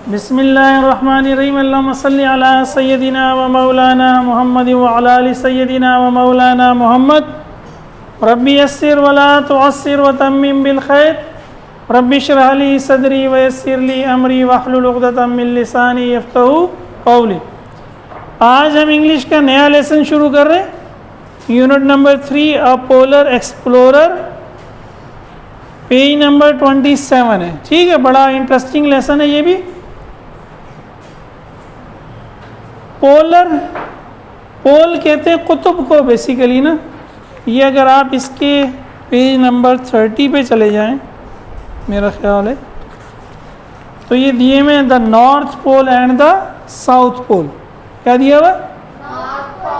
बिस्मिल्लाहिर्रहमानिर्रहीम। अल्लाहुम्मा सल्लि अला सय्यदिना व मौलाना मुहम्मद व अला आलि सय्यदिना व मौलाना मुहम्मद। रब्बी यस्सिर व ला तुअस्सिर व तम्मिम बिल खैर। रब्बी इश्रह ली सदरी व यस्सिर ली अमरी वहलुल उक़दतम मिन लिसानी यफ़क़हू क़ौली। आज हम इंग्लिश का नया लेसन शुरू कर रहे हैं। Unit number 3 a polar explorer, page number 27 है। ठीक है, बड़ा इंटरेस्टिंग लेसन है ये भी। पोलर, पोल कहते हैं कुतुब को बेसिकली ना। ये अगर आप इसके पेज नंबर 30 पे चले जाएं, मेरा ख्याल है, तो ये दिए हुए the north pole and the south pole. क्या दिया हुआ?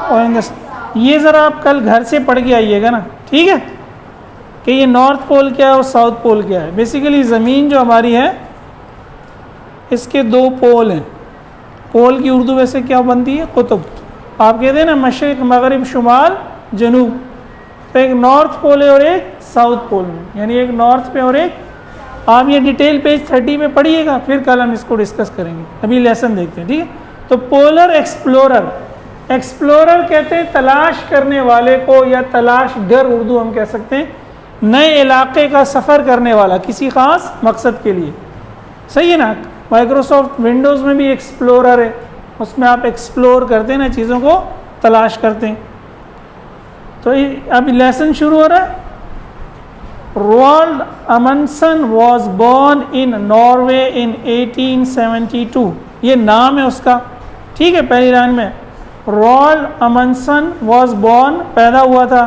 और ये ज़रा आप कल घर से पढ़ के आइएगा ना, ठीक है, कि ये नॉर्थ पोल क्या है और साउथ पोल क्या है। बेसिकली ज़मीन जो हमारी है इसके दो पोल हैं। पोल की उर्दू वैसे क्या बनती है? कुतुब। आप कहते हैं ना मशरिक़ मगरिब शुमाल जनूब, तो एक नॉर्थ पोल है और एक साउथ पोल में, यानी एक नॉर्थ पे और एक। आप ये डिटेल पेज 30 पे पढ़िएगा, फिर कल हम इसको डिस्कस करेंगे। अभी लेसन देखते हैं, ठीक है। तो पोलर एक्सप्लोरर, एक्सप्लोरर कहते हैं तलाश करने वाले को, या तलाशगर उर्दू हम कह सकते हैं। नए इलाके का सफ़र करने वाला किसी ख़ास मकसद के लिए, सही है ना। माइक्रोसॉफ्ट विंडोज़ में भी एक्सप्लोरर है, उसमें आप एक्सप्लोर करते हैं ना, चीज़ों को तलाश करते हैं। तो अभी लेसन शुरू हो रहा है। Roald Amundsen was born in Norway in 1872। ये नाम है उसका, ठीक है। पहली लाइन में रोल्ड अमंडसन वॉज बॉर्न, पैदा हुआ था,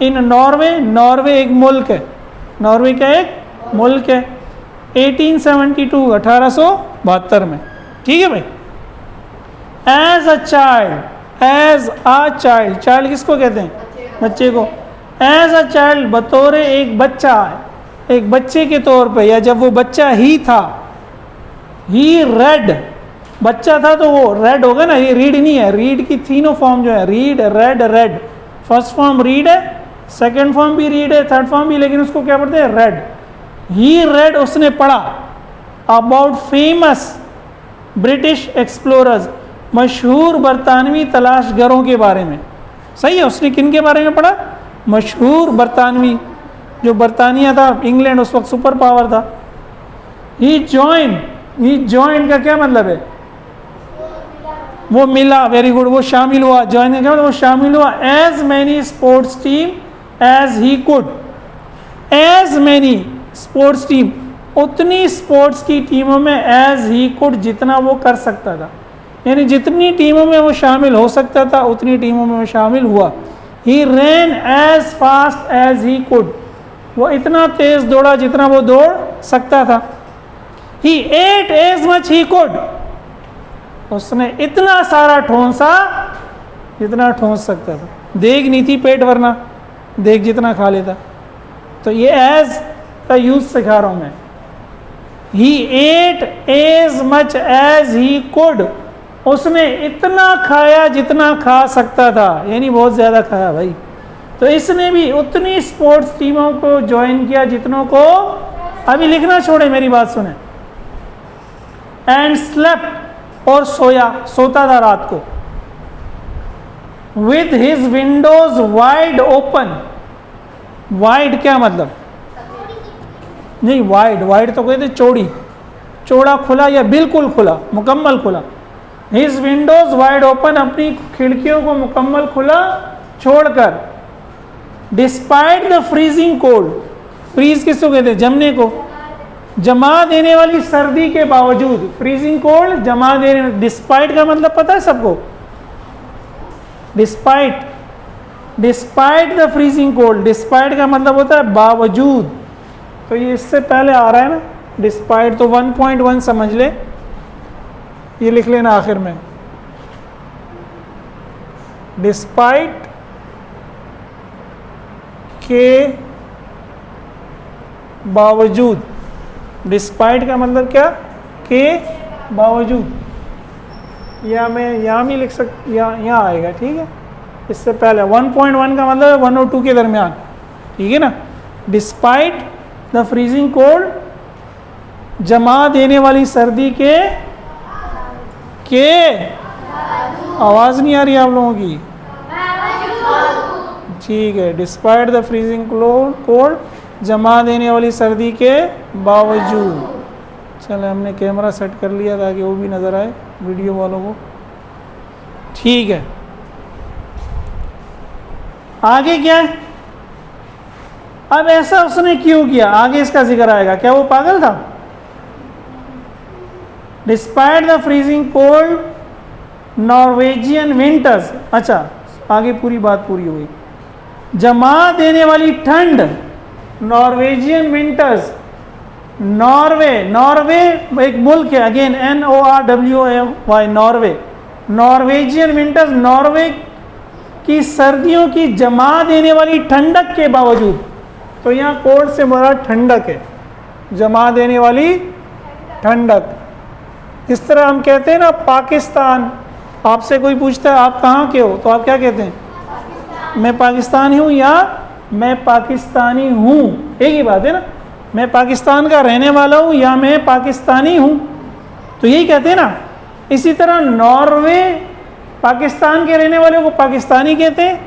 इन नॉर्वे, नॉर्वे एक मुल्क है, नॉर्वे का एक मुल्क है, 1872 1872 में, ठीक है भाई। As a child, as a child, child किसको कहते हैं? बच्चे को। एज अ चाइल्ड बतौर एक बच्चा, एक बच्चे के तौर पे, या जब वो बच्चा ही था, ही रेड, बच्चा था तो वो रेड होगा ना, ये रीड नहीं है। रीड की तीनों फॉर्म जो है, read, red, red. First form read है, सेकेंड फॉर्म भी रीड है, थर्ड फॉर्म भी, लेकिन उसको क्या पढ़ते हैं? रेड। ही रेड, उसने पढ़ा अबाउट फेमस ब्रिटिश एक्सप्लोरर्स, मशहूर बरतानवी तलाशगरों के बारे में। सही है, उसने किन के बारे में पढ़ा? मशहूर बरतानवी, जो बरतानिया था, इंग्लैंड उस वक्त सुपर पावर था। ही जॉइन, ही जॉइन का क्या मतलब है? वो मिला, वेरी गुड, वो शामिल हुआ। जॉइन का क्या मतलब? वो शामिल हुआ। As many sports team as he could, as many sports team, उतनी स्पोर्ट्स की टीमों में, एज ही कुड, जितना वो कर सकता था, यानी जितनी टीमों में वो शामिल हो सकता था उतनी टीमों में वो शामिल हुआ। He ran as fast as he could, वो इतना तेज दौड़ा जितना वो दौड़ सकता था। He ate as much he could, उसने इतना सारा ठोंसा जितना ठोंस सकता था। देख नहीं थी पेट वरना देख जितना खा लेता। तो ये एज का यूज सिखा रहा हूं मैं। He ate as much as he could, उसने इतना खाया जितना खा सकता था, यानी बहुत ज़्यादा खाया भाई। तो इसने भी उतनी स्पोर्ट्स टीमों को ज्वाइन किया जितनों को, अभी लिखना छोड़े, मेरी बात सुने। एंड स्लेप्ट, और सोया, सोता था रात को। With his Windows wide open, wide क्या मतलब? नहीं, वाइड, वाइड तो कहते चौड़ी, चौड़ा खुला या बिल्कुल खुला, मुकम्मल खुला। हिज विंडोज वाइड ओपन, अपनी खिड़कियों को मुकम्मल खुला छोड़कर। Despite the freezing cold, freeze किसको कहते हैं? जमने को, जमा देने वाली सर्दी के बावजूद। फ्रीजिंग कोल्ड, जमा देने। डिस्पाइट का मतलब पता है सबको? Despite, despite the freezing cold, despite का मतलब होता है बावजूद। तो ये इससे पहले आ रहा है ना, डिस्पाइट, तो 1.1 समझ ले, ये लिख लेना आखिर में। डिस्पाइट के बावजूद, डिस्पाइट का मतलब क्या? के बावजूद। या मैं यहाँ भी लिख सकता, यहाँ आएगा, ठीक है। इससे पहले 1.1 का मतलब है 1 और 2 के दरमियान, ठीक है ना। डिस्पाइट द फ्रीजिंग कोल्ड, जमा देने वाली सर्दी के के, आवाज़ नहीं आ रही आप लोगों की, ठीक है, डिस्पाइट द फ्रीजिंग कोल्ड, जमा देने वाली सर्दी के बावजूद। चले हमने कैमरा सेट कर लिया ताकि वो भी नज़र आए वीडियो वालों को, ठीक है। आगे क्या है, अब ऐसा उसने क्यों किया, आगे इसका जिक्र आएगा। क्या वो पागल था? Despite the freezing cold Norwegian winters, अच्छा आगे पूरी बात पूरी हुई। जमा देने वाली ठंड, नॉर्वेजियन विंटर्स, नॉर्वे, नॉर्वे एक मुल्क है, again NORWAY, Norway, Norwegian winters, Norway की सर्दियों की जमा देने वाली ठंडक के बावजूद, तो यहाँ कोल्ड से मुराद ठंडक है, जमा देने वाली ठंडक। इस तरह हम कहते हैं ना पाकिस्तान, आपसे कोई पूछता है आप कहाँ के हो, तो आप क्या कहते हैं? मैं पाकिस्तानी हूँ या मैं पाकिस्तानी हूँ, एक ही बात है ना, मैं पाकिस्तान का रहने वाला हूँ या मैं पाकिस्तानी हूँ, तो यही कहते हैं ना। इसी तरह नॉर्वे, पाकिस्तान के रहने वाले को पाकिस्तानी कहते हैं,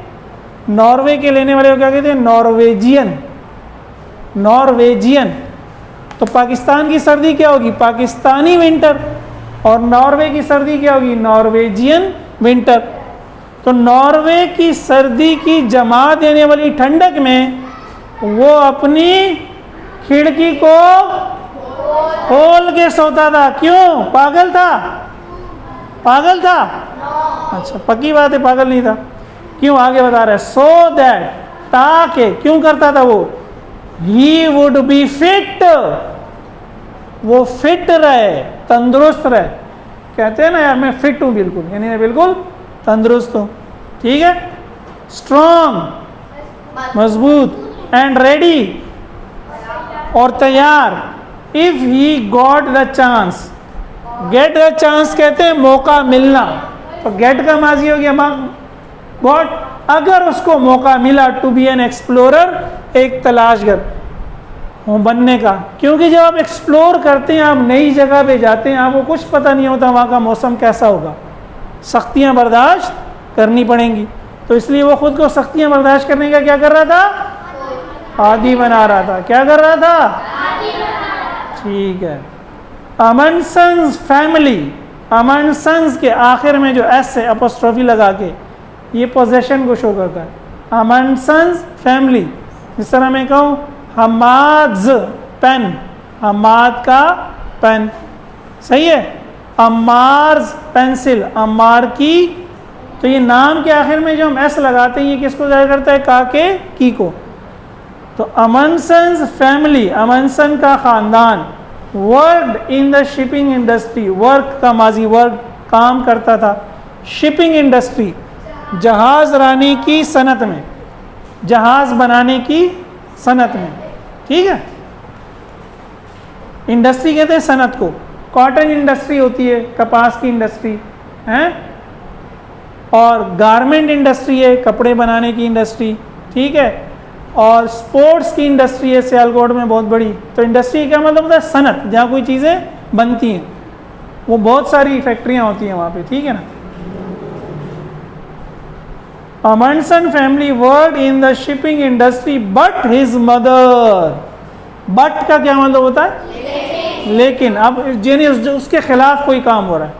नॉर्वे के रहने वाले को क्या कहते हैं? Norwegian, Norwegian. तो पाकिस्तान की सर्दी क्या होगी? पाकिस्तानी विंटर, और नॉर्वे की सर्दी क्या होगी? Norwegian winter. तो नॉर्वे की सर्दी की जमा देने वाली ठंडक में वो अपनी खिड़की को खोल के सोता था। क्यों? पागल था? पागल था? अच्छा पक्की बात है, पागल नहीं था। क्यों? आगे बता रहा है, सो दैट, ताकि, क्यों करता था वो? ही वुड बी फिट, वो फिट रहे, तंदुरुस्त रहे। कहते हैं ना यार मैं फिट हूं बिल्कुल, यानी मैं बिल्कुल तंदुरुस्त हूं, ठीक है, स्ट्रॉन्ग, मजबूत, एंड रेडी, और तैयार। If he got the chance, get the chance कहते हैं मौका मिलना, तो गेट का माजी हो गया गॉट, अगर उसको मौका मिला, टू बी एन एक्सप्लोरर, एक तलाशगर बनने का। क्योंकि जब आप एक्सप्लोर करते हैं, आप नई जगह पे जाते हैं, आपको कुछ पता नहीं होता वहाँ का मौसम कैसा होगा, सख्तियाँ बर्दाश्त करनी पड़ेंगी। तो इसलिए वो खुद को सख्तियाँ बर्दाश्त करने का क्या कर रहा था? आदी बना रहा था। क्या कर रहा था? ठीक है। अमंसन्स फैमिली, अमंसन्स के आखिर में जो एस है अपोस्ट्रोफी लगा के, ये पोजेशन को शो करता है। अमंसन्स फैमिली, जिस तरह मैं कहूँ हमाद पेन, हमाद का पेन, सही है। अम्मार्स पेंसिल, अम्मार की, तो ये नाम के आखिर में जो हम एस लगाते हैं ये किसको जाहिर करता है? का के की को। तो अमंसन्स फैमिली, अमंसन का खानदान, work in the shipping industry, work का माजी वर्क, काम करता था, शिपिंग इंडस्ट्री, जहाज रानी की सनत में, जहाज बनाने की सनत में, ठीक है। इंडस्ट्री कहते हैं सनत को, कॉटन इंडस्ट्री होती है, कपास की इंडस्ट्री है, और गारमेंट इंडस्ट्री है, कपड़े बनाने की इंडस्ट्री, ठीक है, और स्पोर्ट्स की इंडस्ट्री है सियालकोट में बहुत बड़ी। तो इंडस्ट्री क्या मतलब होता है? सनत, जहाँ कोई चीज़ें बनती हैं, वो बहुत सारी फैक्ट्रियाँ होती हैं वहाँ पे, ठीक है ना। Amundsen family work in the shipping industry but his mother, but का क्या मतलब होता है? लेकिन। अब यानी उसके खिलाफ कोई काम हो रहा है,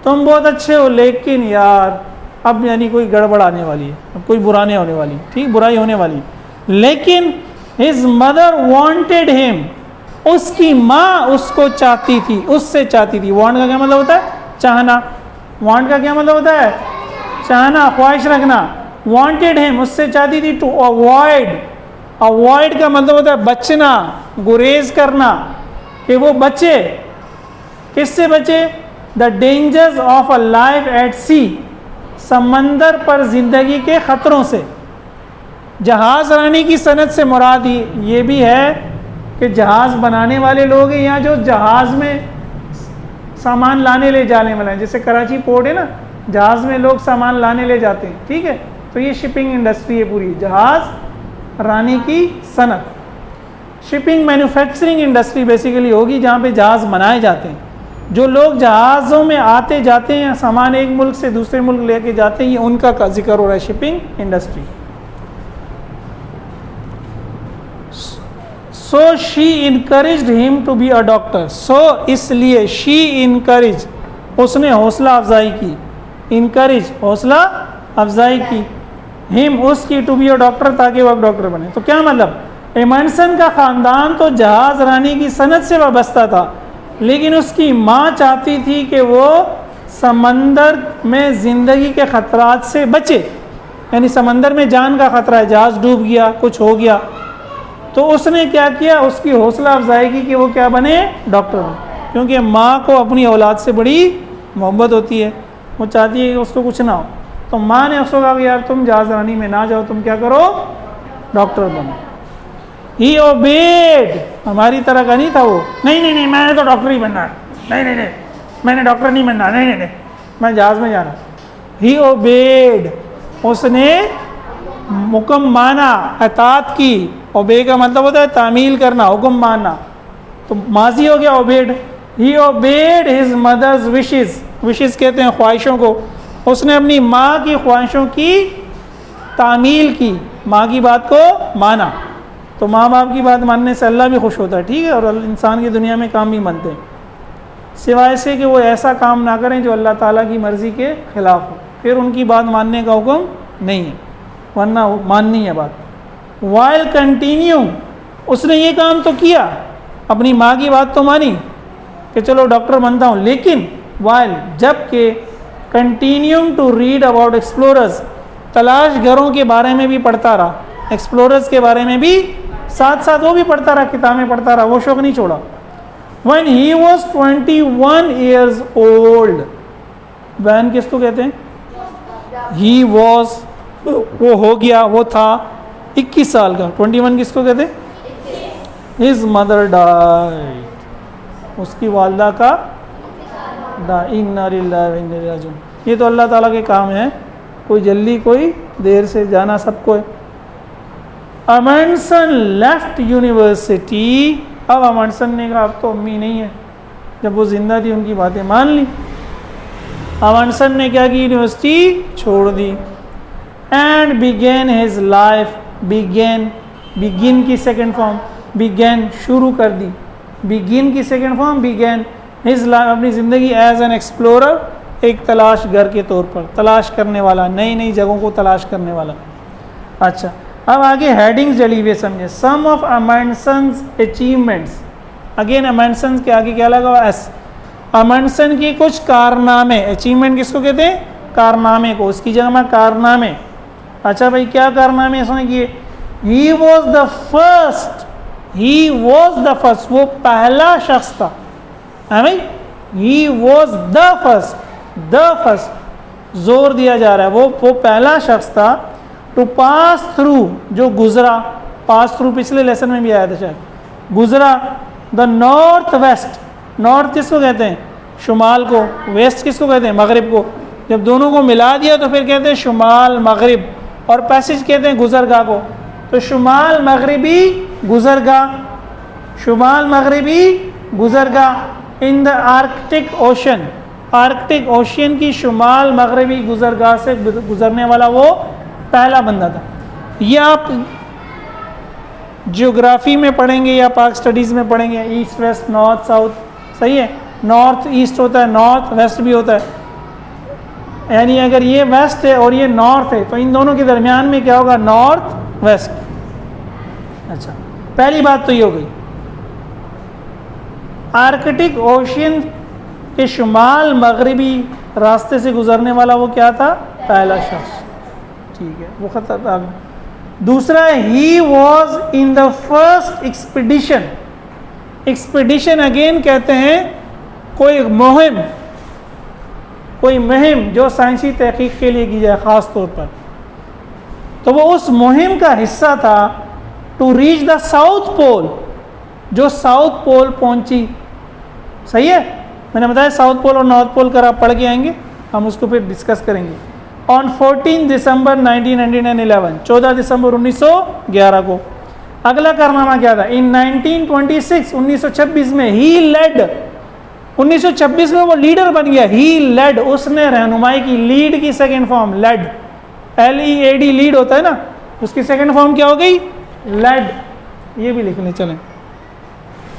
तुम बहुत अच्छे हो लेकिन यार अब यानी कोई गड़बड़ आने वाली है, अब कोई बुराई होने वाली, ठीक, बुराई होने वाली। लेकिन हिज मदर वांटेड हिम, उसकी माँ उसको चाहती थी, उससे चाहती थी। वांट का क्या मतलब होता है? चाहना। वांट का क्या मतलब होता है? चाहना, ख्वाहिश रखना। वांटेड हिम, उससे चाहती थी। टू अवॉइड, अवॉइड का मतलब होता है बचना, गुरेज करना, कि वो बचे। किससे बचे? The dangers of a life at sea, समंदर पर जिंदगी के खतरों से। जहाज रानी की सनत से मुराद ये भी है कि जहाज बनाने वाले लोग हैं यहाँ, जो जहाज में सामान लाने ले जाने वाले हैं, जैसे कराची पोर्ट है ना, जहाज में लोग सामान लाने ले जाते हैं, ठीक है। तो ये शिपिंग इंडस्ट्री है पूरी, जहाज रानी की सनत। शिपिंग मैन्युफैक्चरिंग इंडस्ट्री बेसिकली होगी जहाँ पे जहाज बनाए जाते हैं, जो लोग जहाज़ों में आते जाते हैं, सामान एक मुल्क से दूसरे मुल्क लेके जाते हैं, ये उनका जिक्र हो रहा है, shipping industry. So she encouraged him to be a doctor. So इसलिए शी इनकरेज, उसने हौसला अफजाई की, इनकरेज हौसला अफजाई की, हिम उसकी, टू बी अ डॉक्टर, ताकि वह डॉक्टर बने। तो क्या मतलब, एमंडसन का ख़ानदान तो जहाज़ रानी की सनत से वाबस्ता था, लेकिन उसकी माँ चाहती थी कि वो समंदर में ज़िंदगी के ख़तरात से बचे, यानी समंदर में जान का ख़तरा है, जहाज़ डूब गया, कुछ हो गया, तो उसने क्या किया, उसकी हौसला अफजाई की कि वो क्या बने, डॉक्टर बने। क्योंकि माँ को अपनी औलाद से बड़ी मोहब्बत होती है, वो चाहती है कि उसको कुछ ना हो। तो माँ ने उसको कहा कि यार तुम जहाज़ रानी में ना जाओ, तुम क्या करो, डॉक्टर बनो। ही ओबेड, हमारी तरह का नहीं था वो, नहीं नहीं नहीं मैंने तो डॉक्टर ही बनना है, नहीं नहीं नहीं मैंने डॉक्टर नहीं बनना, नहीं नहीं नहीं मैं जहाज़ में जाना। ही ओबेड, उसने हुक्म माना, अतात की। ओबे का मतलब होता है तामील करना, हुक्म मानना, तो माजी हो गया obeyed. He obeyed his mother's wishes, wishes कहते हैं ख्वाहिशों को। उसने अपनी माँ की ख्वाहिशों की तामील की, माँ की बात को माना। तो माँ बाप की बात मानने से अल्लाह भी खुश होता है, ठीक है, और इंसान की दुनिया में काम भी बनते हैं, सिवाय से कि वो ऐसा काम ना करें जो अल्लाह ताला की मर्ज़ी के ख़िलाफ़ हो, फिर उनकी बात मानने का हुक्म नहीं है, वरना माननी है बात। वाइल कंटिन्यू, उसने ये काम तो किया, अपनी माँ की बात तो मानी कि चलो डॉक्टर बनता हूँ, लेकिन वाइल, जबकि continuing to read about explorers, तलाश घरों के बारे में भी पढ़ता रहा, एक्सप्लोरर्स के बारे में भी साथ साथ वो भी पढ़ता रहा, किताबें पढ़ता रहा, वो शौक नहीं छोड़ा। When he was 21 years old, when किसको कहते हैं, he was, वो हो गया, वो था 21 साल का, 21 किसको कहते हैं, his mother died, उसकी वालदा का इन्ना लिल्लाहि व इन्ना इलैहि राजिऊन। ये तो अल्लाह ताला के काम है, कोई जल्दी कोई देर से, जाना सबको है। अमंडसन लेफ्ट यूनिवर्सिटी, अब अमंडसन ने कहा अब तो अम्मी नहीं है, जब वो जिंदा थी उनकी बातें मान ली। अमंडसन ने क्या की, यूनिवर्सिटी छोड़ दी। And began his life, began, begin की सेकेंड फॉर्म, बिगेन शुरू कर दी, बिगिन की second form began, his life अपनी ज़िंदगी एज एन एक्सप्लोरर, एक तलाश गर के तौर पर, तलाश करने वाला, नई नई जगहों को तलाश करने वाला। अच्छा, अब आगे हेडिंग्स जली हुए समझे। सम ऑफ अमंडसन्स अचीवमेंट्स, अगेन अमंडसन के आगे क्या लगा, एस, अमंडसन की कुछ कारनामे, अचीवमेंट किसको कहते हैं, कारनामे को, उसकी जगह में कारनामे। अच्छा भाई क्या कारनामे इसने किए, he was the first, he was the first, वो पहला शख्स था, है भाई, ही वॉज द फर्स्ट, जोर दिया जा रहा है, वो पहला शख्स था, टू पास थ्रू, जो गुजरा, पास थ्रू पिछले लेसन में भी आया था शायद, गुजरा, द नॉर्थ वेस्ट, नॉर्थ किसको कहते हैं, शुमाल को, वेस्ट किसको कहते हैं, मगरिब को, जब दोनों को मिला दिया तो फिर कहते हैं शुमाल मगरिब, और पैसेज कहते हैं गुजरगाह को। तो शुमाल मगरिबी गुजरगाह, शुमाल मगरिबी गुजरगाह, in the Arctic Ocean, Arctic Ocean की शुमाल मगरिबी गुजरगाह से गुजरने वाला वो पहला बंदा था। ये आप ज्योग्राफी में पढ़ेंगे या पाक स्टडीज़ में पढ़ेंगे, ईस्ट वेस्ट नॉर्थ साउथ, सही है, नॉर्थ ईस्ट होता है, नॉर्थ वेस्ट भी होता है, यानी अगर ये वेस्ट है और ये नॉर्थ है तो इन दोनों के दरमियान में क्या होगा, नॉर्थ वेस्ट। अच्छा, पहली बात तो ये हो गई, आर्कटिक ओशियन के शुमाल मगरिबी रास्ते से गुजरने वाला वो क्या था, पहला शख्स, ठीक है, वो खतरनाक। दूसरा, he was in the first expedition, expedition again कहते हैं कोई मुहिम, कोई मुहिम जो साइंसी तहकीक के लिए की जाए ख़ास तौर पर, तो वो उस मुहिम का हिस्सा था, to reach the south pole, जो साउथ पोल पहुंची, सही है, मैंने बताया साउथ पोल और नॉर्थ पोल कर आप पढ़ के आएंगे, हम उसको फिर डिस्कस करेंगे। ऑन 14 दिसंबर 1911, 14 दिसंबर 1911 को। अगला कारनामा क्या था, इन 1926 में ही लेड, 1926 में वो लीडर बन गया, ही लेड, उसने रहनुमाई की, लीड की second form led, LEAD lead होता है ना, उसकी सेकेंड फॉर्म क्या हो गई, लेड। ये भी लिख लें, चलें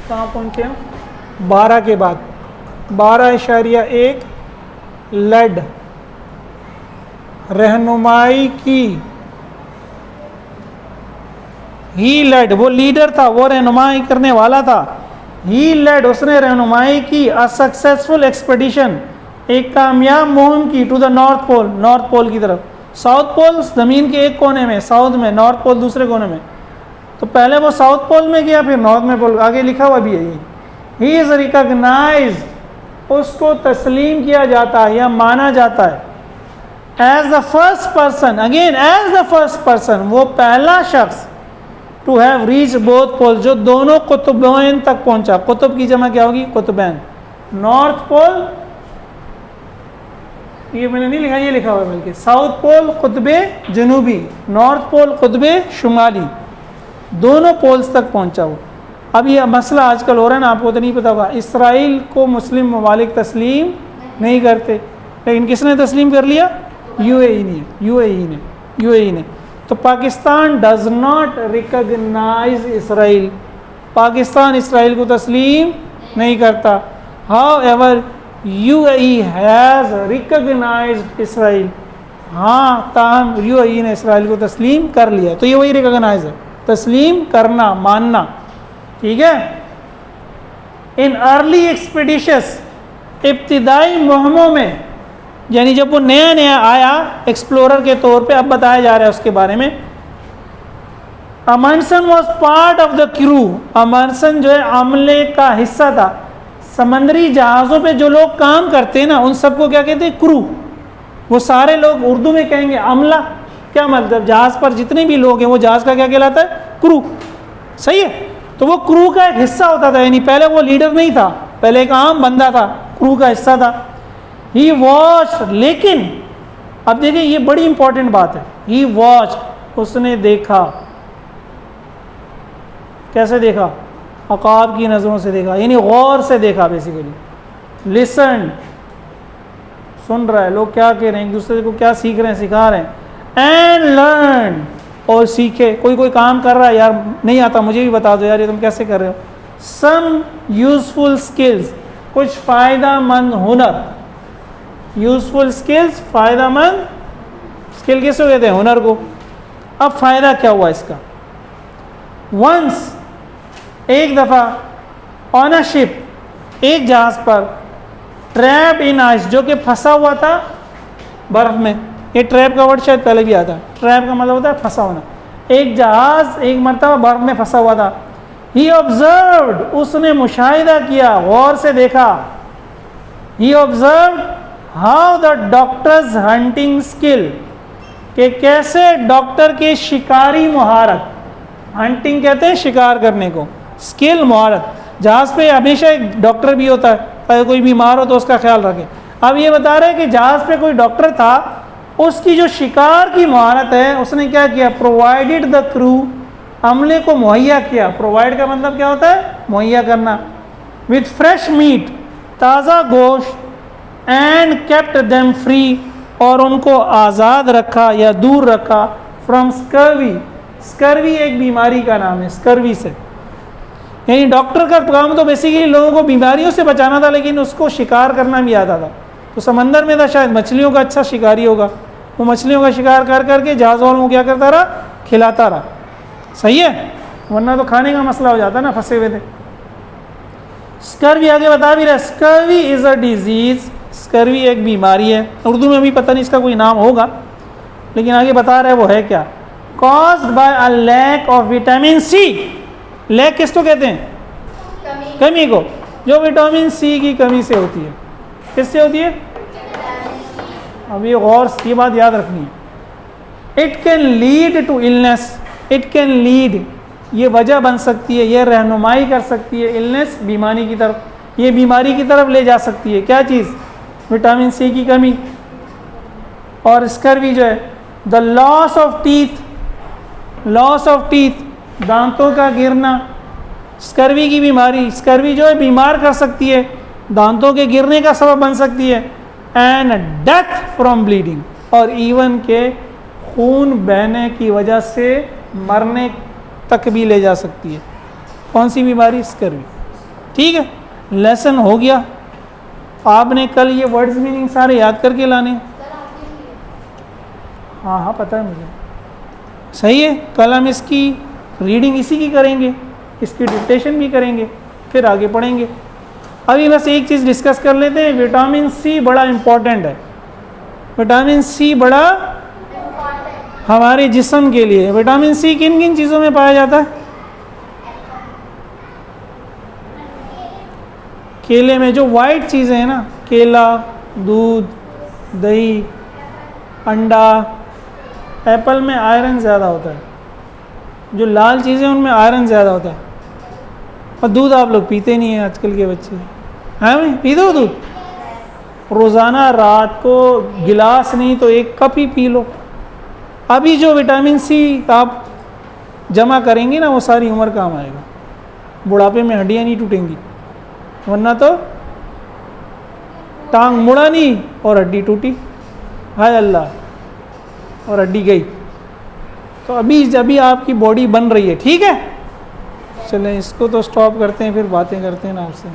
कहाँ पहुँचे हम, 12 के बाद 12.1 लेड, रहनुमाई की, ही लेड, वो लीडर था, वो रहनुमाई करने वाला था, ही लेड, उसने रहनुमाई की, अ सक्सेसफुल एक्सपेडिशन, एक कामयाब मुहिम की, to the north pole, north pole की तरफ। साउथ पोल ज़मीन के एक कोने में, साउथ में, नॉर्थ पोल दूसरे कोने में, तो पहले वो साउथ पोल में गया, फिर नॉर्थ में पोल, आगे लिखा हुआ भी है ये, ही इज़ रिकॉग्नाइज्ड, उसको तस्लीम किया जाता है या माना जाता है, as the first person, again as the first person, वो पहला शख्स, to have reach both pole, जो दोनों कुतुबैन तक पहुंचा। कुतुब की जमा क्या होगी, कुतुबैन, नॉर्थ पोल, ये मैंने नहीं लिखा, ये लिखा हुआ है बल्कि, साउथ पोल कुतबे जनूबी, नॉर्थ पोल कुतबे शुमाली, दोनों पोल्स तक पहुंचा वो। अब ये मसला आजकल हो रहा है ना, आपको तो नहीं पता होगा, इसराइल को मुस्लिम ममालिक तस्लीम नहीं करते, लेकिन किसने तस्लीम कर लिया, यूएई ने। तो Pakistan does not recognize Israel, Pakistan Israel को तस्लीम नहीं करता। However UAE has recognized Israel, हाँ ताहम यूएई ने इसराइल को तस्लीम कर लिया, तो ये वही रिकॉग्नाइज है, तस्लीम करना, मानना, ठीक है। इन अर्ली एक्सपीडिशंस, इब्तिदाई मुहिमों में, यानी जब वो नया नया आया एक्सप्लोरर के तौर पे, अब बताया जा रहा है उसके बारे में। Amundsen was part of the crew, Amundsen जो है अमले का हिस्सा था। समंदरी जहाज़ों पे जो लोग काम करते हैं ना, उन सबको क्या कहते हैं, क्रू। वो सारे लोग उर्दू में कहेंगे अमला, क्या मतलब, जहाज़ पर जितने भी लोग हैं वो जहाज़ का क्या कहलाता है, क्रू, सही है। तो वो क्रू का एक हिस्सा होता था, यानी पहले वो लीडर नहीं था, पहले एक आम बंदा था, क्रू का हिस्सा था। ही वॉच, लेकिन अब देखिए ये बड़ी इंपॉर्टेंट बात है, ही वॉच, उसने देखा, कैसे देखा, अकाब की नज़रों से देखा, यानी गौर से देखा बेसिकली। लिसन, सुन रहा है लोग क्या कह रहे हैं, एक दूसरे को क्या सीख रहे हैं, सिखा रहे हैं। एंड लर्न, और सीखे, कोई काम कर रहा है, यार नहीं आता मुझे भी बता दो यार, ये तुम कैसे कर रहे हो। सम यूजफुल स्किल्स, कुछ फ़ायदामंद हुनर, यूजफुल स्किल्स, फ़ायदामंद स्किल किसको कहते हैं, हुनर को। अब फ़ायदा क्या हुआ इसका, वंस, एक दफ़ा, ऑन अ शिप, एक जहाज़ पर, ट्रैप इन आइस, जो कि फंसा हुआ था बर्फ़ में, ये ट्रैप का वर्ड शायद पहले भी आता है, ट्रैप का मतलब होता है फंसा होना। एक जहाज़ एक मरतबा बर्फ़ में फंसा हुआ था। ही ऑब्जर्व्ड, उसने मुशाहिदा किया, गौर से देखा। He observed how the doctors hunting skill, कि कैसे डॉक्टर के शिकारी महारत, हंटिंग कहते हैं शिकार करने को, स्किल महारत। जहाज़ पे हमेशा एक डॉक्टर भी होता है, ताकि कोई बीमार हो तो उसका ख्याल रखे। अब ये बता रहे हैं कि जहाज़ पे कोई डॉक्टर था, उसकी जो शिकार की महारत है, उसने क्या किया, प्रोवाइडेड द क्रू, अमले को मुहैया किया। प्रोवाइड का मतलब क्या होता है, मुहैया करना। विथ फ्रेश मीट, ताज़ा गोश्त, एंड केप्ट देम फ्री, और उनको आज़ाद रखा या दूर रखा, फ्रॉम स्कर्वी। स्कर्वी एक बीमारी का नाम है, स्कर्वी से, यानी डॉक्टर का काम तो बेसिकली लोगों को बीमारियों से बचाना था, लेकिन उसको शिकार करना भी आता था। तो समंदर में था, शायद मछलियों का अच्छा शिकारी होगा, वो मछलियों का शिकार कर करके जहाज़ वालों को क्या करता रहा, खिलाता रहा, सही है, वरना तो खाने का मसला हो जाता ना, फंसे हुए थे। स्कर्वी आगे बता भी रहा है, scurvy is a disease, scurvy एक बीमारी है, उर्दू में भी पता नहीं इसका कोई नाम होगा, लेकिन आगे बता रहा है वो है क्या। Caused by a lack of vitamin C, lack किसको कहते हैं, कमी को, जो विटामिन सी की कमी से होती है। किससे होती है, अब ये गौर, ये बात याद रखनी है। It can lead to illness, it can lead, ये वजह बन सकती है, ये रहनुमाई कर सकती है, इलनेस बीमारी की तरफ, ये बीमारी की तरफ ले जा सकती है। क्या चीज़, विटामिन सी की कमी। और स्कर्वी जो है, the loss of teeth, loss of teeth, दांतों का गिरना, स्कर्वी की बीमारी। स्कर्वी जो है बीमार कर सकती है, दांतों के गिरने का सबब बन सकती है, एंड डेथ फ्रॉम ब्लीडिंग, और इवन के खून बहने की वजह से मरने तक भी ले जा सकती है। कौन सी बीमारी? स्कर्वी। ठीक है, लेसन हो गया। आपने कल ये वर्ड्स मीनिंग सारे याद करके लाने। हाँ हाँ पता है मुझे, सही है। कल हम इसकी रीडिंग इसी की करेंगे, इसकी डिक्टेशन भी करेंगे, फिर आगे पढ़ेंगे। अभी बस एक चीज़ डिस्कस कर लेते हैं, विटामिन सी बड़ा इम्पॉर्टेंट है। विटामिन सी बड़ा हमारे जिस्म के लिए। विटामिन सी किन किन चीज़ों में पाया जाता है? केले में जो वाइट चीज़ें हैं ना, केला, दूध, दही, अंडा, एप्पल में आयरन ज़्यादा होता है। जो लाल चीज़ें उनमें आयरन ज़्यादा होता है। और दूध आप लोग पीते नहीं हैं आजकल के बच्चे, हैं भाई? पीते हो दूध? रोज़ाना रात को गिलास नहीं तो 1 कप ही पी लो। अभी जो विटामिन सी आप जमा करेंगे ना, वो सारी उम्र काम आएगा। बुढ़ापे में हड्डियाँ नहीं टूटेंगी, वरना तो टांग मुड़ा नहीं और हड्डी टूटी, हाय अल्लाह, और हड्डी गई। तो अभी आपकी बॉडी बन रही है। ठीक है, चलें इसको तो स्टॉप करते हैं, फिर बातें करते हैं ना आपसे।